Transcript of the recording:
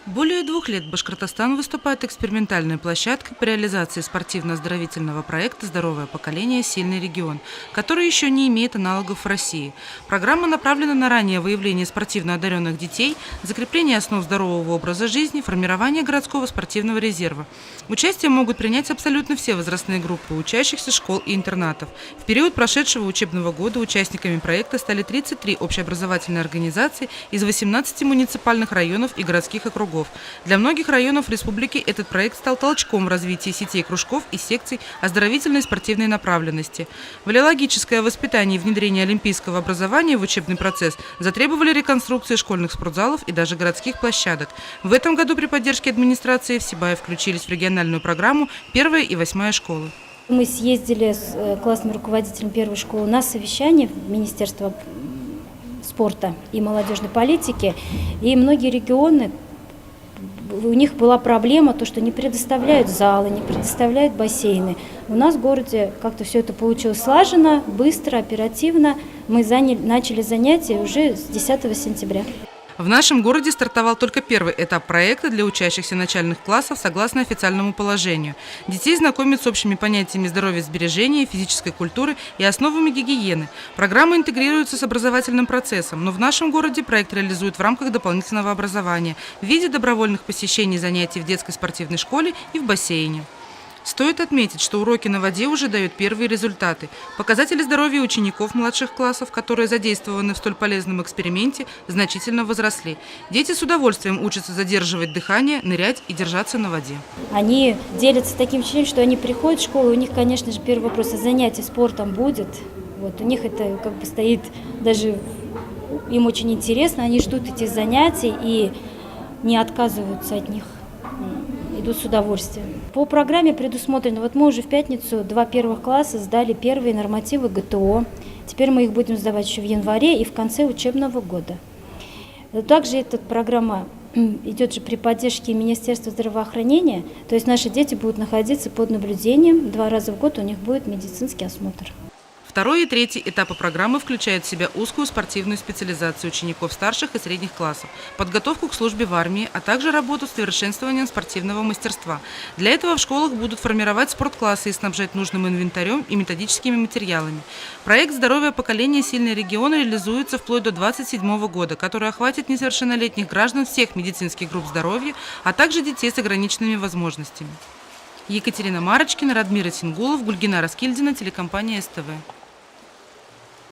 Более 2 лет Башкортостан выступает экспериментальной площадкой по реализации спортивно-оздоровительного проекта «Здоровое поколение. Сильный регион», который еще не имеет аналогов в России. Программа направлена на раннее выявление спортивно одаренных детей, закрепление основ здорового образа жизни, формирование городского спортивного резерва. Участие могут принять абсолютно все возрастные группы учащихся школ и интернатов. В период прошедшего учебного года участниками проекта стали 33 общеобразовательные организации из 18 муниципальных районов и городских округов. Для многих районов республики этот проект стал толчком в развитии сетей кружков и секций оздоровительной спортивной направленности. Валеологическое воспитание и внедрение олимпийского образования в учебный процесс затребовали реконструкции школьных спортзалов и даже городских площадок. В этом году при поддержке администрации Всебая включились в региональную программу 1-я и 8-я школы. Мы съездили с классным руководителем первой школы на совещание в Министерство спорта и молодежной политики, и многие регионы, у них была проблема, то, что не предоставляют залы, не предоставляют бассейны. У нас в городе как-то все это получилось слаженно, быстро, оперативно. Мы начали занятия уже с 10 сентября. В нашем городе стартовал только первый этап проекта для учащихся начальных классов согласно официальному положению. Детей знакомят с общими понятиями здоровья, сбережения, физической культуры и основами гигиены. Программа интегрируется с образовательным процессом, но в нашем городе проект реализуют в рамках дополнительного образования в виде добровольных посещений занятий в детской спортивной школе и в бассейне. Стоит отметить, что уроки на воде уже дают первые результаты. Показатели здоровья учеников младших классов, которые задействованы в столь полезном эксперименте, значительно возросли. Дети с удовольствием учатся задерживать дыхание, нырять и держаться на воде. Они делятся таким впечатлением, что они приходят в школу, у них, конечно же, первый вопрос: а занятие спортом будет? Вот, у них это как бы стоит, даже им очень интересно, они ждут этих занятий и не отказываются от них. Идут с удовольствием. По программе предусмотрено, вот мы уже в пятницу 2 первых класса сдали первые нормативы ГТО. Теперь мы их будем сдавать еще в январе и в конце учебного года. Также эта программа идет же при поддержке Министерства здравоохранения, то есть наши дети будут находиться под наблюдением, 2 раза в год у них будет медицинский осмотр. 2-й и 3-й этапы программы включают в себя узкую спортивную специализацию учеников старших и средних классов, подготовку к службе в армии, а также работу с совершенствованием спортивного мастерства. Для этого в школах будут формировать спортклассы и снабжать нужным инвентарем и методическими материалами. Проект «Здоровое поколение. Сильный регион» реализуется вплоть до 2027 года, который охватит несовершеннолетних граждан всех медицинских групп здоровья, а также детей с ограниченными возможностями. Екатерина Марочкина, Радмир Исингулов, Гульгина Раскильдина, телекомпания СТВ.